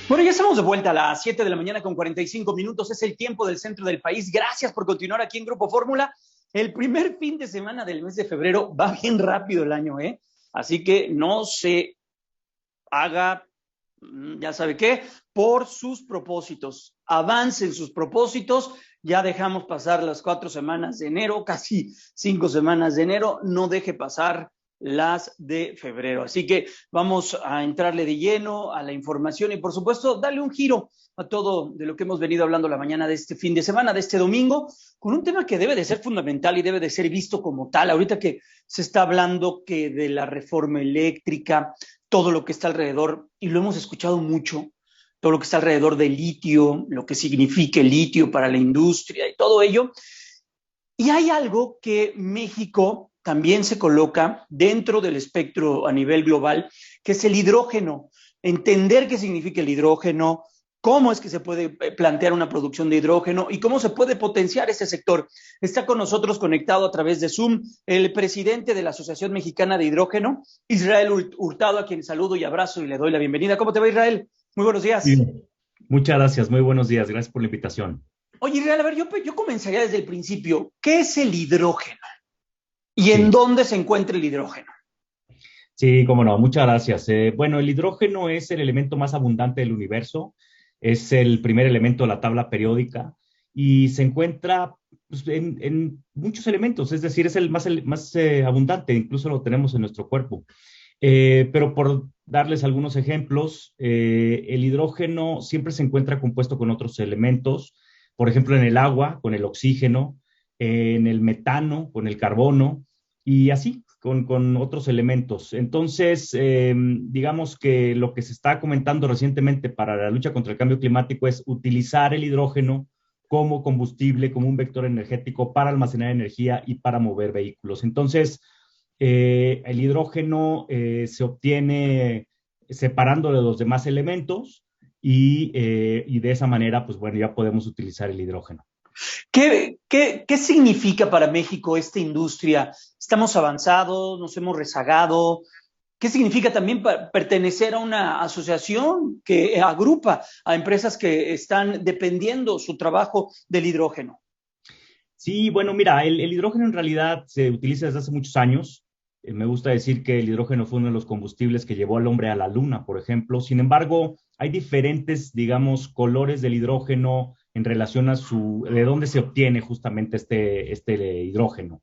Bueno, ya estamos de vuelta a las 7 de la mañana con 45 minutos. Es el tiempo del centro del país. Gracias por continuar aquí en Grupo Fórmula. El primer fin de semana del mes de febrero va bien rápido el año, ¿eh? Así que no se haga, ya sabe qué, por sus propósitos. Avancen sus propósitos. Ya dejamos pasar las 4 semanas de enero, casi 5 semanas de enero. No deje pasar las de febrero. Así que vamos a entrarle de lleno a la información y, por supuesto, darle un giro a todo de lo que hemos venido hablando la mañana de este fin de semana, de este domingo, con un tema que debe de ser fundamental y debe de ser visto como tal. Ahorita que se está hablando que de la reforma eléctrica, todo lo que está alrededor, y lo hemos escuchado mucho, todo lo que está alrededor del litio, lo que significa el litio para la industria y todo ello. Y hay algo que México también se coloca dentro del espectro a nivel global, que es el hidrógeno. Entender qué significa el hidrógeno, cómo es que se puede plantear una producción de hidrógeno y cómo se puede potenciar ese sector. Está con nosotros conectado a través de Zoom el presidente de la Asociación Mexicana de Hidrógeno, Israel Hurtado, a quien saludo y abrazo y le doy la bienvenida. ¿Cómo te va, Israel? Muy buenos días. Sí, muchas gracias, muy buenos días, gracias por la invitación. Oye, Israel, a ver, yo comenzaría desde el principio. ¿Qué es el hidrógeno? ¿Y en Sí, dónde se encuentra el hidrógeno? sí, cómo no, muchas gracias. Bueno, el hidrógeno es el elemento más abundante del universo, es el primer elemento de la tabla periódica y se encuentra pues, en muchos elementos, es decir, es el más abundante, incluso lo tenemos en nuestro cuerpo. Pero por darles algunos ejemplos, el hidrógeno siempre se encuentra compuesto con otros elementos, por ejemplo, en el agua, con el oxígeno, en el metano, con el carbono, y así, con otros elementos. Entonces, digamos que lo que se está comentando recientemente para la lucha contra el cambio climático es utilizar el hidrógeno como combustible, como un vector energético para almacenar energía y para mover vehículos. Entonces, el hidrógeno se obtiene separándolo de los demás elementos y de esa manera, pues bueno, ya podemos utilizar el hidrógeno. ¿Qué significa para México esta industria? ¿Estamos avanzados? ¿Nos hemos rezagado? ¿Qué significa también pertenecer a una asociación que agrupa a empresas que están dependiendo su trabajo del hidrógeno? Sí, bueno, mira, el hidrógeno en realidad se utiliza desde hace muchos años. Me gusta decir que el hidrógeno fue uno de los combustibles que llevó al hombre a la luna, por ejemplo. Sin embargo, hay diferentes, digamos, colores del hidrógeno en relación a de dónde se obtiene justamente este hidrógeno.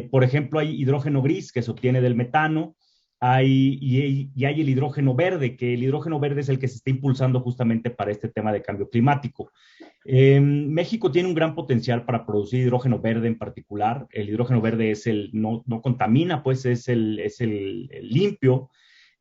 Por ejemplo, hay hidrógeno gris que se obtiene del metano, y hay el hidrógeno verde, que el hidrógeno verde es el que se está impulsando justamente para este tema de cambio climático. México tiene un gran potencial para producir hidrógeno verde en particular. El hidrógeno verde no contamina, pues es el limpio.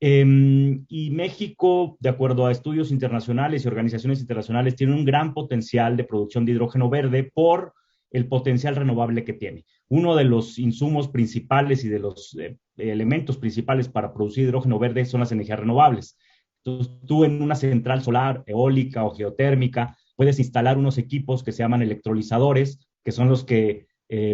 Y México, de acuerdo a estudios internacionales y organizaciones internacionales, tiene un gran potencial de producción de hidrógeno verde por el potencial renovable que tiene. Uno de los insumos principales y de los elementos principales para producir hidrógeno verde son las energías renovables. Entonces, tú en una central solar, eólica o geotérmica, puedes instalar unos equipos que se llaman electrolizadores, que son los que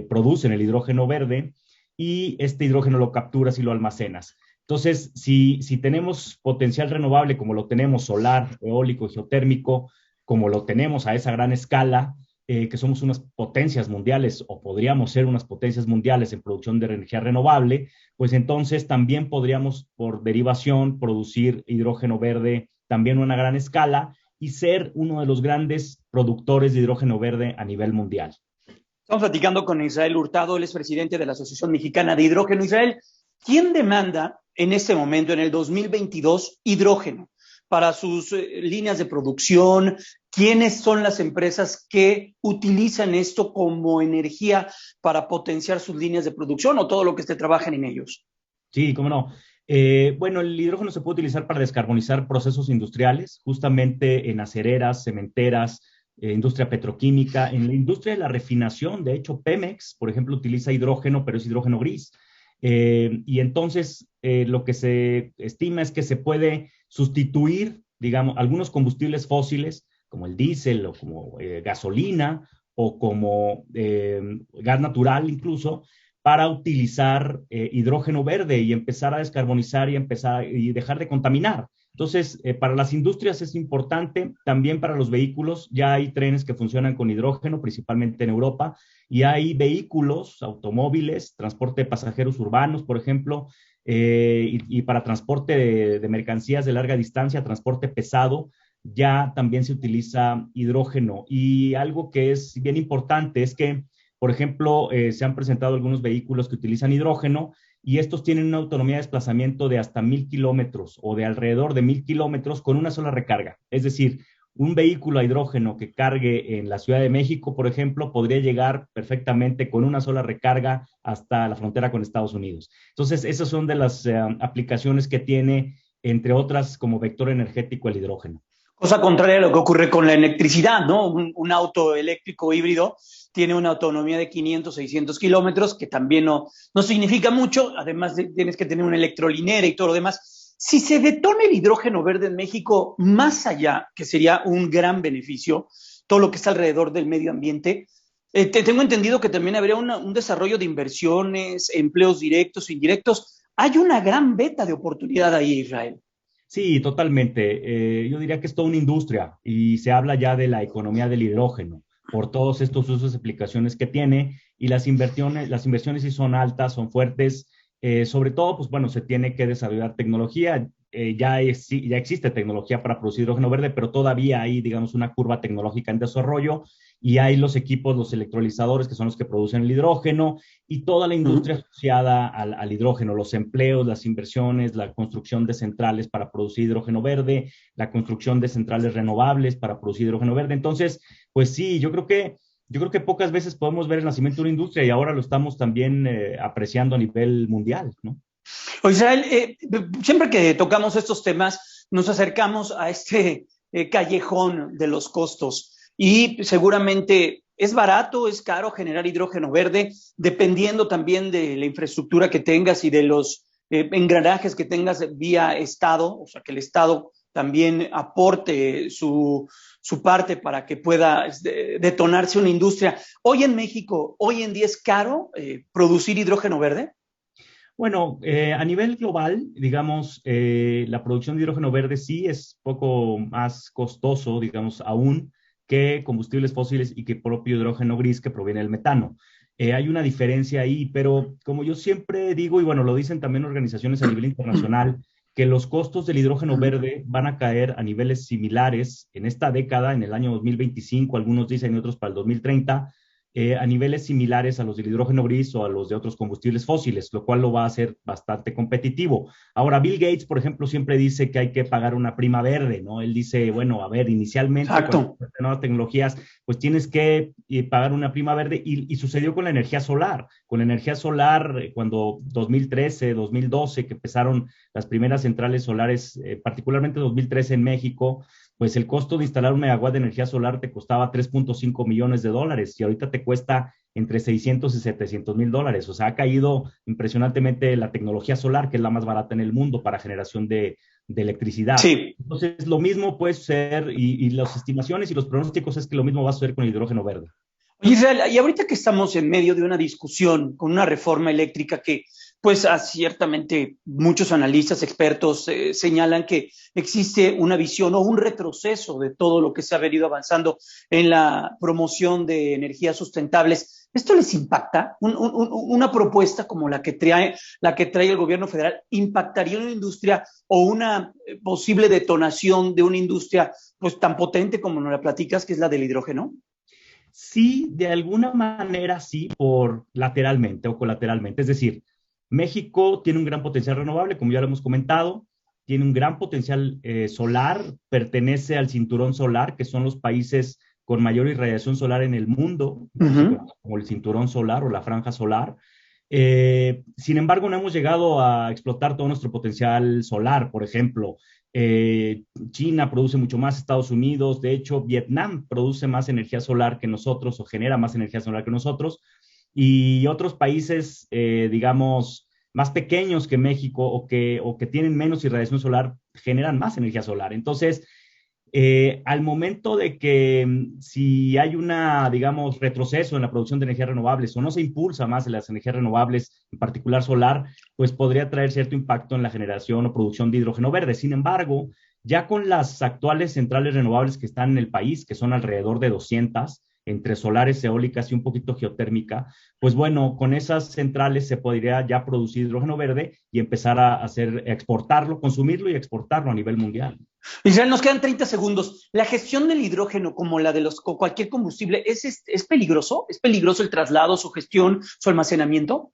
producen el hidrógeno verde, y este hidrógeno lo capturas y lo almacenas. Entonces, si tenemos potencial renovable como lo tenemos solar, eólico, geotérmico, como lo tenemos a esa gran escala, que somos unas potencias mundiales o podríamos ser unas potencias mundiales en producción de energía renovable, pues entonces también podríamos, por derivación, producir hidrógeno verde también a una gran escala y ser uno de los grandes productores de hidrógeno verde a nivel mundial. Estamos platicando con Israel Hurtado, él es presidente de la Asociación Mexicana de Hidrógeno. Israel, ¿quién demanda en este momento, en el 2022, hidrógeno para sus líneas de producción? ¿Quiénes son las empresas que utilizan esto como energía para potenciar sus líneas de producción o todo lo que esté trabajan en ellos? Sí, cómo no. Bueno, el hidrógeno se puede utilizar para descarbonizar procesos industriales, justamente en acereras, cementeras, industria petroquímica, en la industria de la refinación. De hecho, Pemex, por ejemplo, utiliza hidrógeno, pero es hidrógeno gris. Y entonces, lo que se estima es que se puede sustituir, digamos, algunos combustibles fósiles, como el diésel o como gasolina o como gas natural incluso, para utilizar hidrógeno verde y empezar a descarbonizar y dejar de contaminar. Entonces, para las industrias es importante, también para los vehículos, ya hay trenes que funcionan con hidrógeno, principalmente en Europa, y hay vehículos, automóviles, transporte de pasajeros urbanos, por ejemplo, y para transporte de mercancías de larga distancia, transporte pesado, ya también se utiliza hidrógeno. Y algo que es bien importante es que, por ejemplo, se han presentado algunos vehículos que utilizan hidrógeno y estos tienen una autonomía de desplazamiento de hasta 1,000 kilómetros o de alrededor de 1,000 kilómetros con una sola recarga. Es decir, un vehículo a hidrógeno que cargue en la Ciudad de México, por ejemplo, podría llegar perfectamente con una sola recarga hasta la frontera con Estados Unidos. Entonces, esas son de las aplicaciones que tiene, entre otras, como vector energético el hidrógeno. Cosa contraria a lo que ocurre con la electricidad, ¿no? Un auto eléctrico híbrido tiene una autonomía de 500, 600 kilómetros, que también no significa mucho. Además, tienes que tener una electrolinera y todo lo demás. Si se detona el hidrógeno verde en México, más allá, que sería un gran beneficio, todo lo que está alrededor del medio ambiente, tengo entendido que también habría un desarrollo de inversiones, empleos directos e indirectos. Hay una gran beta de oportunidad ahí, Israel. Sí, totalmente. Yo diría que es toda una industria y se habla ya de la economía del hidrógeno por todos estos usos y aplicaciones que tiene y las inversiones sí son altas, son fuertes. Sobre todo, pues bueno, se tiene que desarrollar tecnología. Sí, ya existe tecnología para producir hidrógeno verde, pero todavía hay, digamos, una curva tecnológica en desarrollo y hay los equipos, los electrolizadores, que son los que producen el hidrógeno, y toda la industria asociada al hidrógeno, los empleos, las inversiones, la construcción de centrales para producir hidrógeno verde, la construcción de centrales renovables para producir hidrógeno verde. Entonces, pues sí, yo creo que pocas veces podemos ver el nacimiento de una industria y ahora lo estamos también apreciando a nivel mundial, ¿no? O Israel, siempre que tocamos estos temas, nos acercamos a este callejón de los costos y seguramente es barato, es caro generar hidrógeno verde, dependiendo también de la infraestructura que tengas y de los engranajes que tengas vía Estado, o sea, que el Estado también aporte su parte para que pueda detonarse una industria. Hoy en México, hoy en día es caro producir hidrógeno verde. Bueno, a nivel global, digamos, la producción de hidrógeno verde sí es poco más costoso, digamos, aún que combustibles fósiles y que propio hidrógeno gris que proviene del metano. Hay una diferencia ahí, pero como yo siempre digo, y bueno, lo dicen también organizaciones a nivel internacional, que los costos del hidrógeno verde van a caer a niveles similares en esta década, en el año 2025, algunos dicen y otros para el 2030, a niveles similares a los del hidrógeno gris o a los de otros combustibles fósiles, lo cual lo va a hacer bastante competitivo. Ahora, Bill Gates, por ejemplo, siempre dice que hay que pagar una prima verde, ¿no? Él dice, bueno, a ver, inicialmente Exacto. con nuevas tecnologías, pues tienes que pagar una prima verde y sucedió con la energía solar. Con la energía solar, cuando 2013, 2012, que empezaron las primeras centrales solares, particularmente 2013 en México, pues el costo de instalar un megawatt de energía solar te costaba 3.5 millones de dólares y ahorita te cuesta entre 600 y 700 mil dólares. O sea, ha caído impresionantemente la tecnología solar, que es la más barata en el mundo para generación de electricidad. Sí. Entonces, lo mismo puede ser, y las estimaciones y los pronósticos es que lo mismo va a suceder con el hidrógeno verde. Oye, Israel, y ahorita que estamos en medio de una discusión con una reforma eléctrica que, pues, ciertamente muchos analistas, expertos señalan que existe una visión o un retroceso de todo lo que se ha venido avanzando en la promoción de energías sustentables. ¿Esto les impacta? Una propuesta como la que trae el gobierno federal impactaría en una industria o una posible detonación de una industria pues tan potente como nos la platicas, que es la del hidrógeno? Sí, de alguna manera sí, por lateralmente o colateralmente. Es decir, México tiene un gran potencial renovable, como ya lo hemos comentado, tiene un gran potencial solar, pertenece al cinturón solar, que son los países con mayor irradiación solar en el mundo, eso se Ujú. conoce como el cinturón solar o la franja solar. Sin embargo, no hemos llegado a explotar todo nuestro potencial solar. Por ejemplo, China produce mucho más, Estados Unidos, de hecho, Vietnam produce más energía solar que nosotros o genera más energía solar que nosotros, y otros países, digamos, más pequeños que México o que tienen menos irradiación solar generan más energía solar. Entonces, Al momento de que si hay digamos, retroceso en la producción de energías renovables o no se impulsa más en las energías renovables, en particular solar, pues podría traer cierto impacto en la generación o producción de hidrógeno verde. Sin embargo, ya con las actuales centrales renovables que están en el país, que son alrededor de 200, entre solares, eólicas y un poquito geotérmica, pues bueno, con esas centrales se podría ya producir hidrógeno verde y empezar a exportarlo, consumirlo y exportarlo a nivel mundial. Israel, nos quedan 30 segundos. ¿La gestión del hidrógeno, como la de cualquier combustible, es peligroso? ¿Es peligroso el traslado, su gestión, su almacenamiento?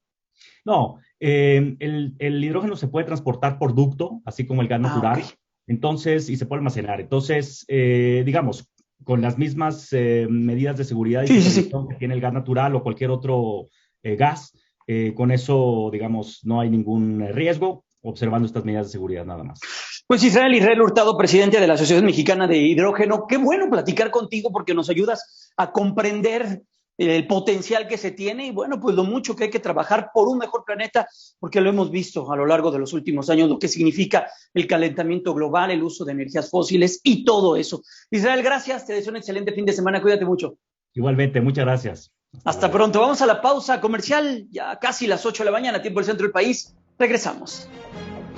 No, el hidrógeno se puede transportar por ducto, así como el gas natural, Ok. entonces, y se puede almacenar. Entonces, digamos, con las mismas medidas de seguridad y Sí, sí, sí. supervisión que tiene el gas natural o cualquier otro gas, con eso, digamos, no hay ningún riesgo, observando estas medidas de seguridad nada más. Pues Israel Hurtado, presidente de la Asociación Mexicana de Hidrógeno, qué bueno platicar contigo porque nos ayudas a comprender el potencial que se tiene y bueno, pues lo mucho que hay que trabajar por un mejor planeta, porque lo hemos visto a lo largo de los últimos años, lo que significa el calentamiento global, el uso de energías fósiles y todo eso. Israel, gracias, te deseo un excelente fin de semana, cuídate mucho. Igualmente, muchas gracias. Hasta Hasta luego. pronto, vamos a la pausa comercial, ya casi las 8 de la mañana, tiempo del centro del país, regresamos.